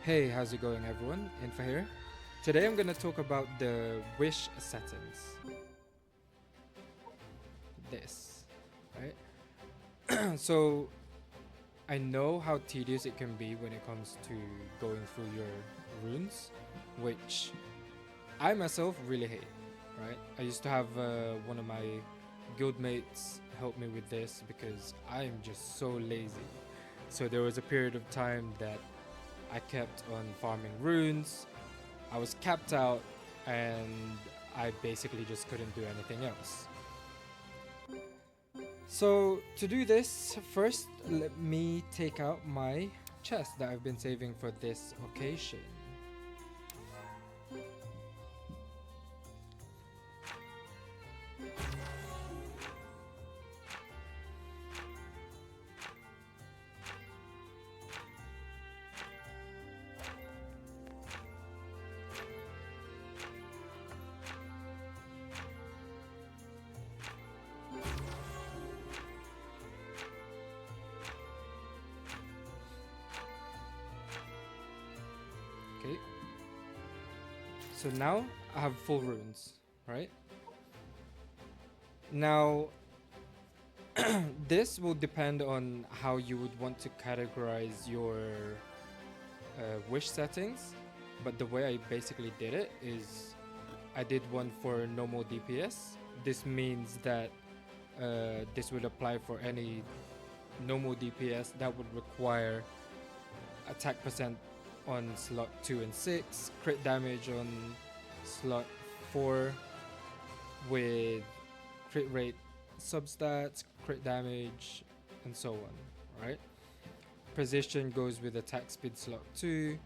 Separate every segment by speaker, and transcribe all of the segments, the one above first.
Speaker 1: Hey, how's it going everyone? Infa here. Today I'm gonna talk about the wish settings. This, right? So I know how tedious it can be when it comes to going through your runes, which I myself really hate, right? I used to have one of my guildmates help me with this because I am just so lazy. So there was a period of time that I kept on farming runes. I was capped out and I basically just couldn't do anything else. So to do this, first let me take out my chest that I've been saving for this occasion. Okay. So now I have full runes, right? Now this will depend on how you would want to categorize your wish settings, but the way I basically did it is I did one for normal DPS. This means that this would apply for any normal DPS that would require attack percent on slot 2 and 6, crit damage on slot 4 with crit rate substats, crit damage, and so on, right? Precision goes with attack speed slot 2,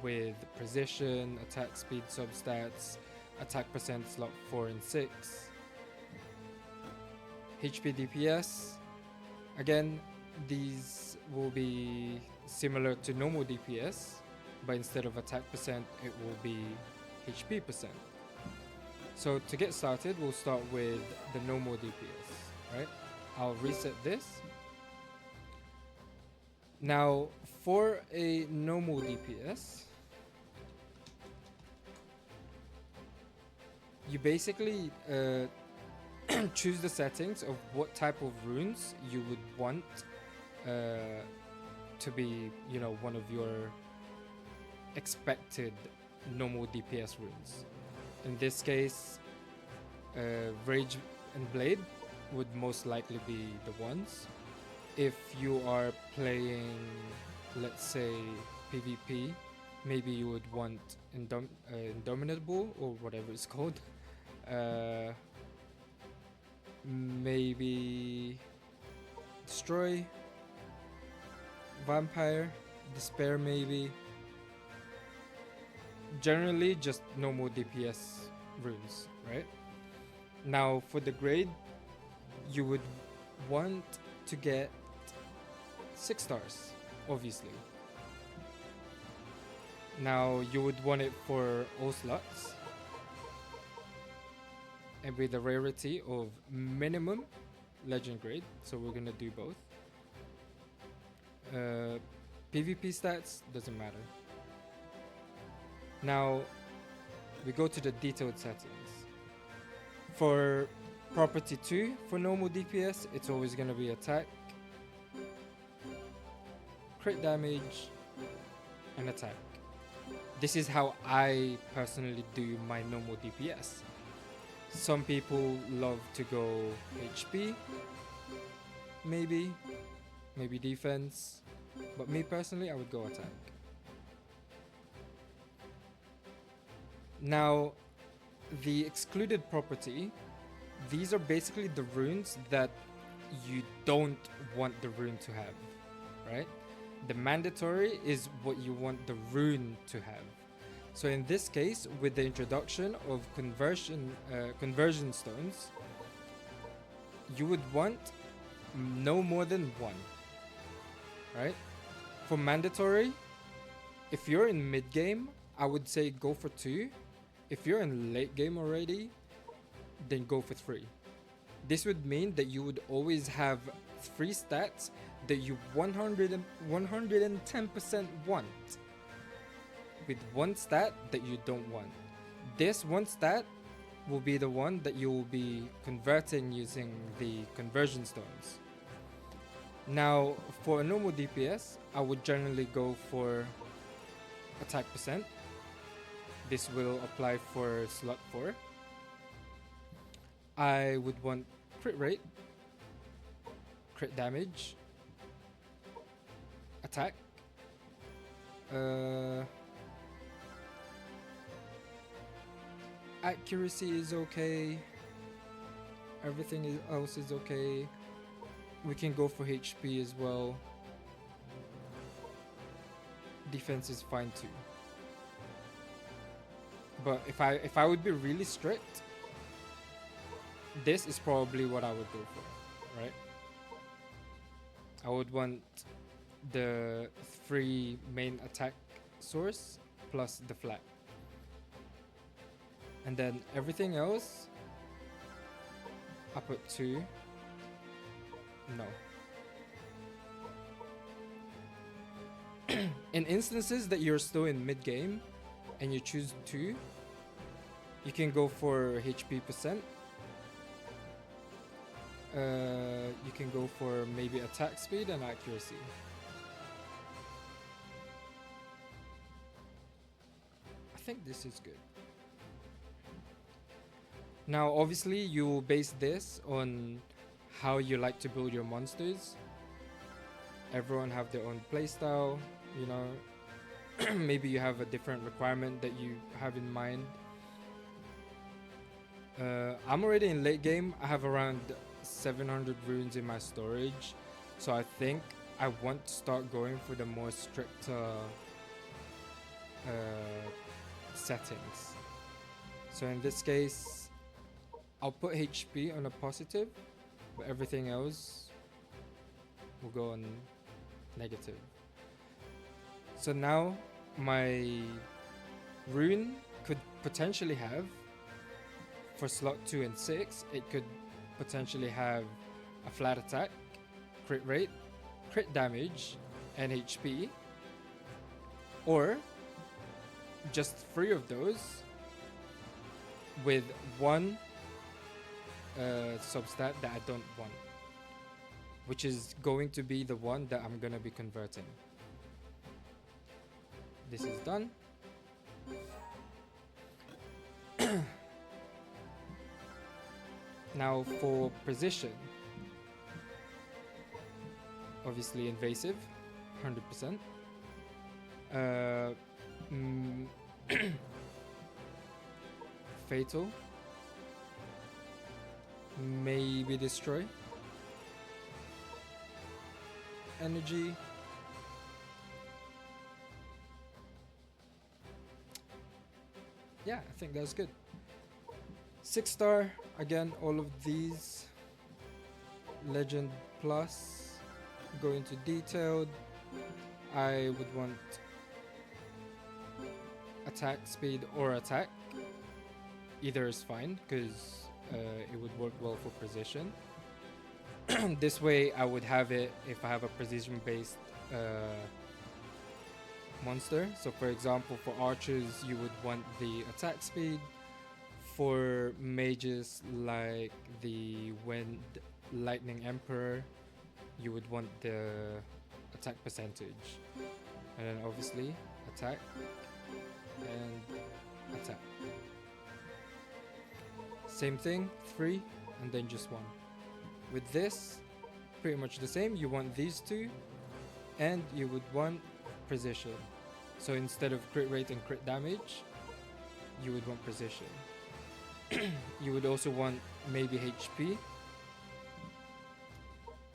Speaker 1: with precision, attack speed substats, attack percent slot 4 and 6. HP DPS, again, these will be similar to normal DPS, but instead of attack percent, it will be HP percent. So to get started, we'll start with the normal DPS, right? I'll reset this. Now, for a normal DPS, you basically choose the settings of what type of runes you would want to be, one of your expected normal DPS runes. In this case, Rage and Blade would most likely be the ones. If you are playing, let's say, PvP, maybe you would want Indomitable or whatever it's called. Maybe Destroy, Vampire, Despair maybe. Generally just normal DPS runes, right? Now for the grade, you would want to get 6 stars, obviously. Now you would want it for all slots and with a rarity of minimum legend grade, so we're gonna do both. PvP stats doesn't matter. Now we go to the detailed settings. For property 2, for normal DPS, it's always going to be attack, crit damage, and attack. This is how I personally do my normal DPS. Some people love to go HP, maybe defense, but me personally, I would go attack. Now, the excluded property, these are basically the runes that you don't want the rune to have, right? The mandatory is what you want the rune to have. So in this case, with the introduction of conversion stones, you would want no more than 1, right? For mandatory, if you're in mid game, I would say go for 2. If you're in late game already, then go for 3. This would mean that you would always have 3 stats that you 110% want with one stat that you don't want. This one stat will be the one that you will be converting using the conversion stones. Now, for a normal DPS, I would generally go for attack percent. This will apply for slot 4. I would want crit rate, crit damage, attack, accuracy is okay, everything else is okay. We can go for HP as well. Defense is fine too. But if I would be really strict, this is probably what I would go for, right? I would want the 3 main attack source plus the flat. And then everything else, I put 2. No. In instances that you're still in mid game and you choose 2, you can go for HP percent. You can go for maybe attack speed and accuracy. I think this is good. Now, obviously, you will base this on how you like to build your monsters. Everyone have their own playstyle, you know. Maybe you have a different requirement that you have in mind. I'm already in late game. I have around 700 runes in my storage, so I think I want to start going for the more strict settings. So in this case, I'll put HP on a positive, but everything else will go on negative. So now my rune could potentially have, for slot 2 and 6, it could potentially have a flat attack, crit rate, crit damage, and HP, or just 3 of those with 1 substat that I don't want, which is going to be the one that I'm gonna be converting. This is done. Now for precision, obviously invasive, 100%. Fatal, maybe destroy, energy, yeah, I think that's good. 6-star, again, all of these. Legend plus, go into detailed. I would want attack speed or attack. Either is fine, because it would work well for precision. This way I would have it if I have a precision based monster. So for example, for archers you would want the attack speed. For mages like the Wind Lightning Emperor, you would want the attack percentage. And then obviously attack and attack. Same thing, 3 and then just 1. With this, pretty much the same. You want these 2 and you would want precision. So instead of crit rate and crit damage, you would want precision. You would also want maybe HP.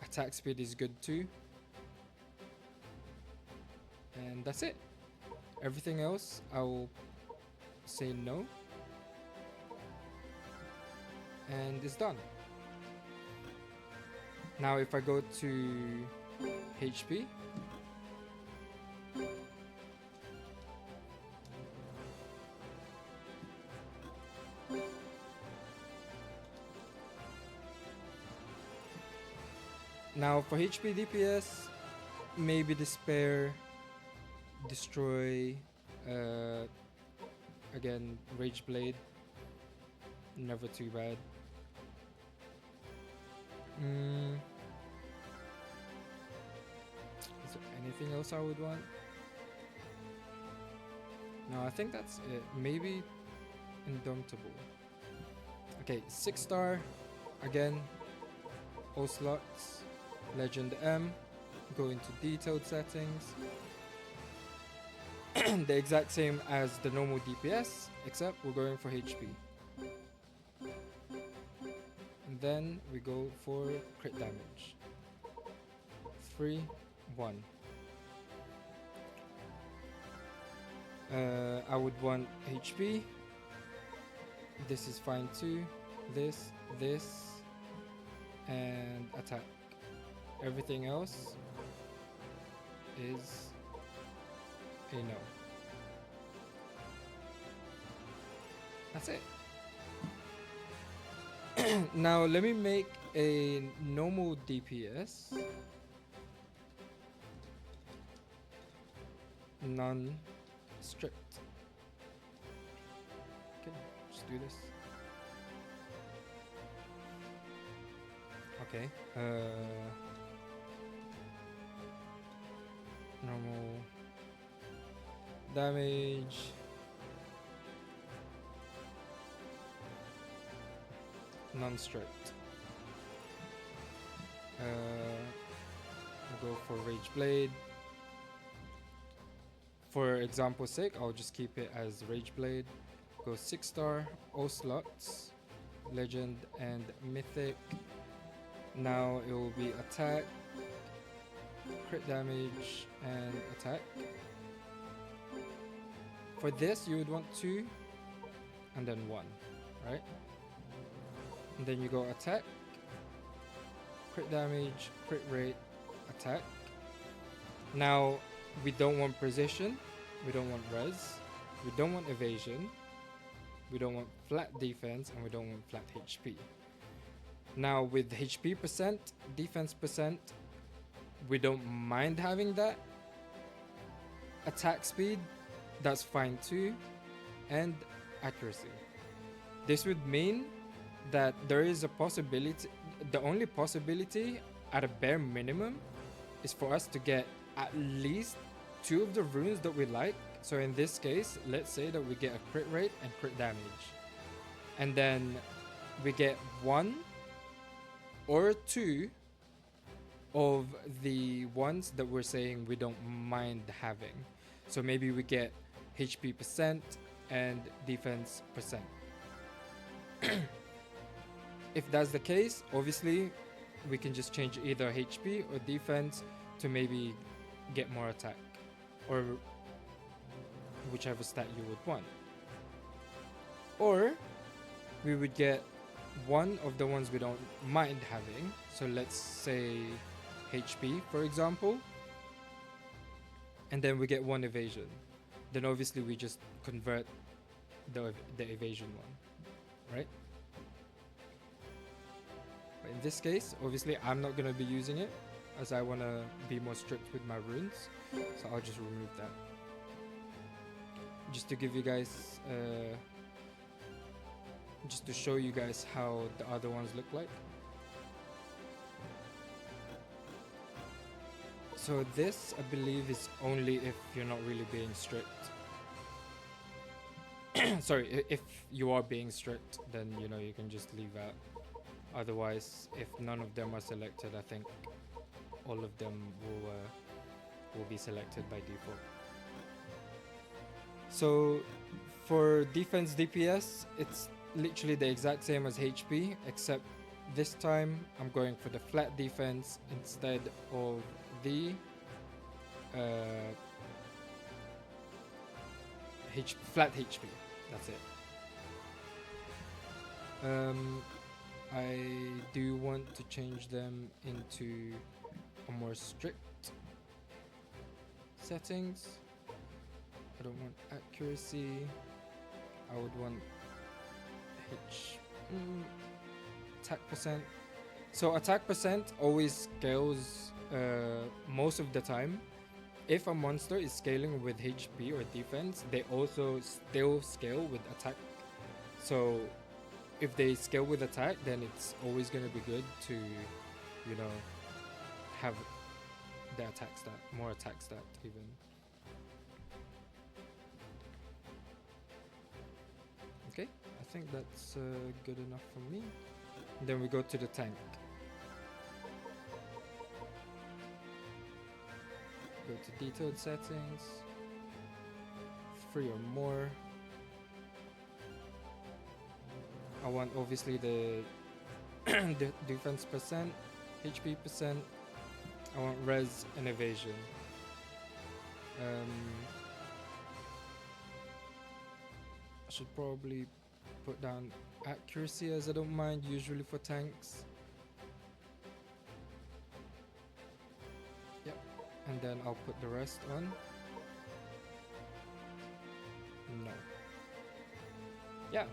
Speaker 1: Attack speed is good too. And that's it. Everything else I will say no. And it's done. Now if I go to HP, now for HP DPS, maybe despair, destroy, uh, again, rage blade, never too bad. Is there anything else I would want? No, I think that's it. Maybe Indomitable. Okay, 6-star. Again, all slots. Legend M. Go into detailed settings. The exact same as the normal DPS, except we're going for HP. And then we go for crit damage. 3, 1. I would want HP. This is fine too. This, and attack. Everything else is a no. That's it. Now let me make a normal DPS. Non-strict. Okay, just do this. Okay. Normal damage. Non-strict. We'll go for Rage Blade. For example's sake, I'll just keep it as Rage Blade. Go 6-star, all slots, Legend and Mythic. Now it will be attack, crit damage, and attack. For this, you would want 2 and then 1, right? And then you go attack, crit damage, crit rate, attack. Now, we don't want precision, we don't want res, we don't want evasion, we don't want flat defense, and we don't want flat HP. Now, with HP percent, defense percent, we don't mind having that. Attack speed, that's fine too, and accuracy. This would mean that there is a possibility, the only possibility at a bare minimum is for us to get at least 2 of the runes that we like. So in this case, let's say that we get a crit rate and crit damage, and then we get 1 or 2 of the ones that we're saying we don't mind having. So maybe we get HP percent and defense percent. If that's the case, obviously we can just change either HP or defense to maybe get more attack, or whichever stat you would want. Or we would get one of the ones we don't mind having. So let's say HP, for example, and then we get 1 evasion. Then obviously we just convert the evasion one, right? But in this case, obviously I'm not going to be using it, as I want to be more strict with my runes, so I'll just remove that. Just to give you guys, just to show you guys how the other ones look like. So this, I believe, is only if you're not really being strict. Sorry, if you are being strict, then you know you can just leave out. Otherwise, if none of them are selected, I think all of them will be selected by default. So for defense DPS, it's literally the exact same as HP, except this time I'm going for the flat defense instead of the flat HP. That's it. I do want to change them into a more strict settings. I don't want accuracy. I would want attack percent. So attack percent always scales most of the time, if a monster is scaling with HP or defense, they also still scale with attack. So if they scale with attack, then it's always going to be good to, you know, have the attack stat, more attack stat even. Okay, I think that's good enough for me. And then we go to the tank. Go to detailed settings, 3 or more. I want obviously the defense percent, HP percent. I want res and evasion. I should probably put down accuracy, as I don't mind usually for tanks. Yep, and then I'll put the rest on. No. Yeah.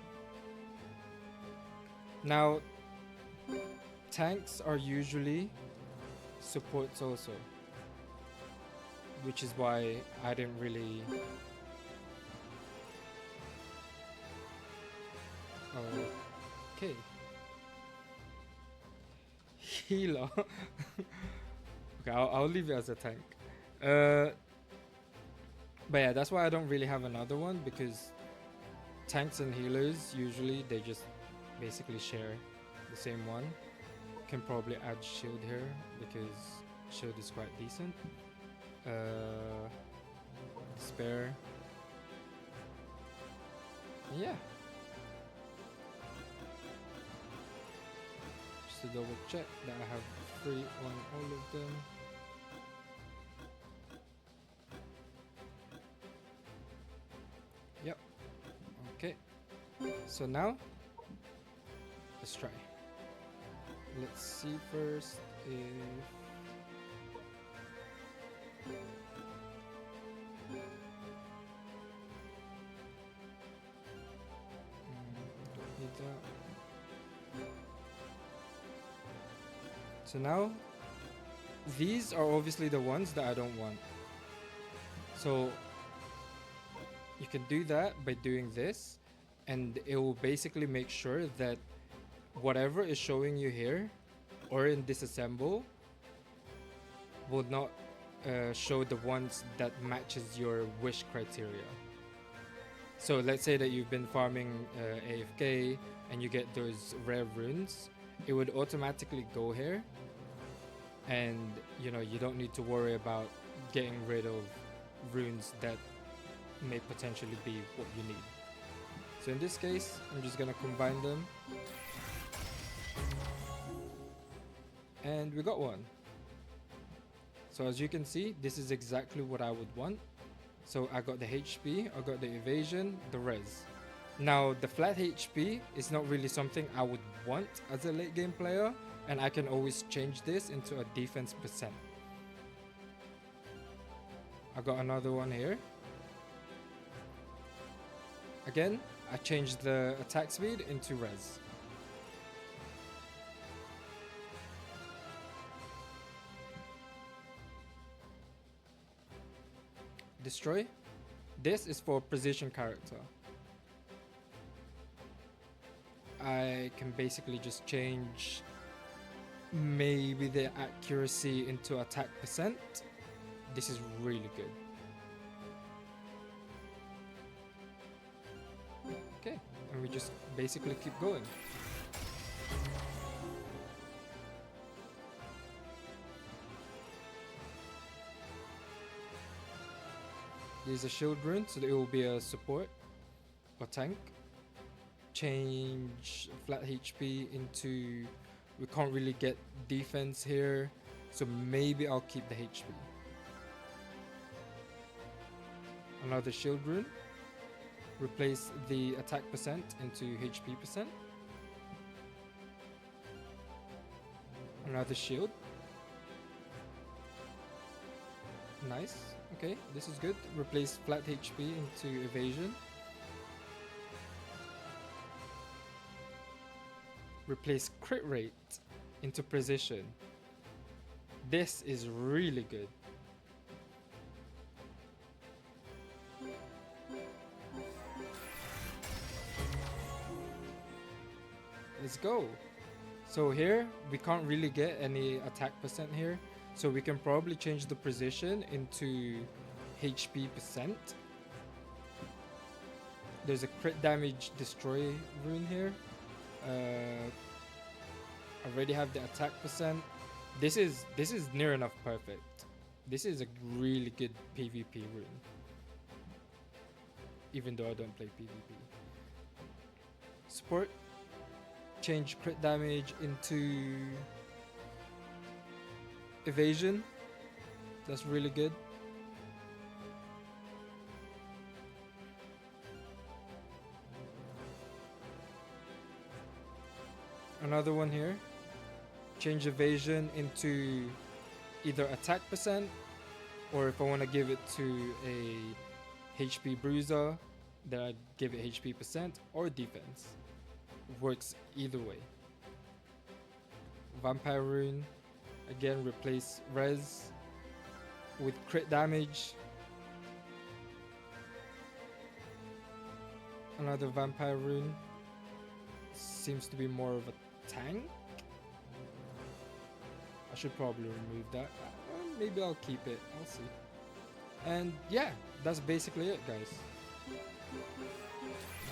Speaker 1: Now, tanks are usually supports also, which is why I didn't really okay. Healer. Okay, I'll leave it as a tank. But yeah, that's why I don't really have another one, because tanks and healers usually they just basically share the same one. Can probably add shield here because shield is quite decent. Despair. Yeah. Just to double check that I have free on all of them. Yep. Okay. So now let's try. Let's see first if don't need that. So now these are obviously the ones that I don't want. So you can do that by doing this, and it will basically make sure that whatever is showing you here or in disassemble will not show the ones that matches your wish criteria. So let's say that you've been farming AFK and you get those rare runes, it would automatically go here, and you know, you don't need to worry about getting rid of runes that may potentially be what you need. So in this case, I'm just gonna combine them. And we got one. So as you can see, this is exactly what I would want. So I got the HP, I got the evasion, the res. Now the flat HP is not really something I would want as a late game player, and I can always change this into a defense percent. I got another one here. Again, I changed the attack speed into res. Destroy. This is for precision character. I can basically just change maybe the accuracy into attack percent. This is really good. Okay, and we just basically keep going. There's a shield rune, so it will be a support or tank. Change flat HP into, we can't really get defense here, so maybe I'll keep the HP. Another shield rune. Replace the attack percent into HP percent. Another shield. Nice. Okay, this is good. Replace flat HP into evasion. Replace crit rate into precision. This is really good. Let's go. So here we can't really get any attack percent here, so we can probably change the precision into HP percent. There's a crit damage destroy rune here. I already have the attack percent. This is near enough perfect. This is a really good PvP rune, even though I don't play PvP. Support. Change crit damage into evasion. That's really good. Another one here. Change evasion into either attack percent, or if I want to give it to a HP bruiser, then I'd give it HP percent or defense. Works either way. Vampire rune, again replace res with crit damage. Another vampire rune, seems to be more of a tank. I should probably remove that. Maybe I'll keep it, I'll see. And yeah, that's basically it, guys.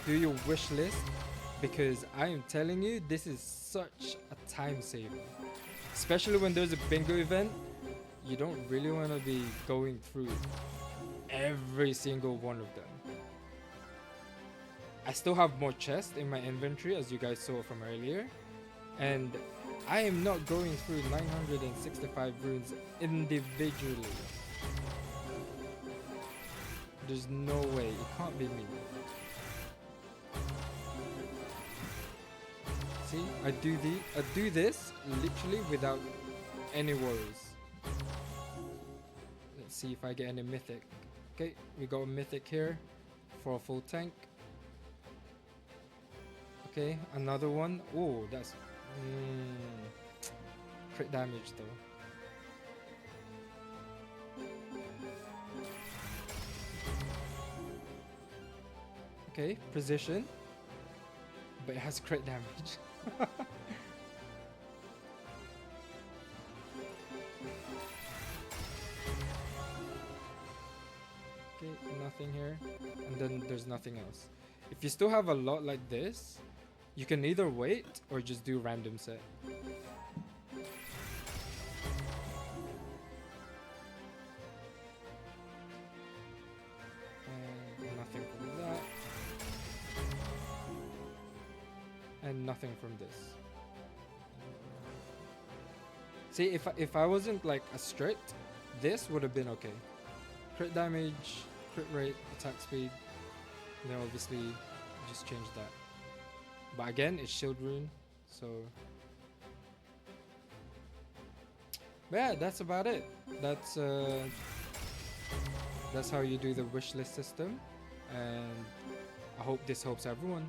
Speaker 1: Do your wish list, because I am telling you, this is such a time saver. Especially when there's a bingo event, you don't really want to be going through every single one of them. I still have more chests in my inventory, as you guys saw from earlier, and I am not going through 965 runes individually. There's no way, it can't be me. See, I do this literally without any worries. Let's see if I get any mythic. Okay, we got a mythic here for a full tank. Okay, another one. Oh, that's crit damage though. Okay, precision, but it has crit damage. Okay, nothing here, and then there's nothing else. If you still have a lot like this, you can either wait or just do random set. And nothing from that. And nothing from this. See, if I wasn't like a strict, this would have been okay. Crit damage, crit rate, attack speed. And then obviously just change that. But again, it's shield rune, so. But yeah, that's about it. That's how you do the wish list system, and I hope this helps everyone.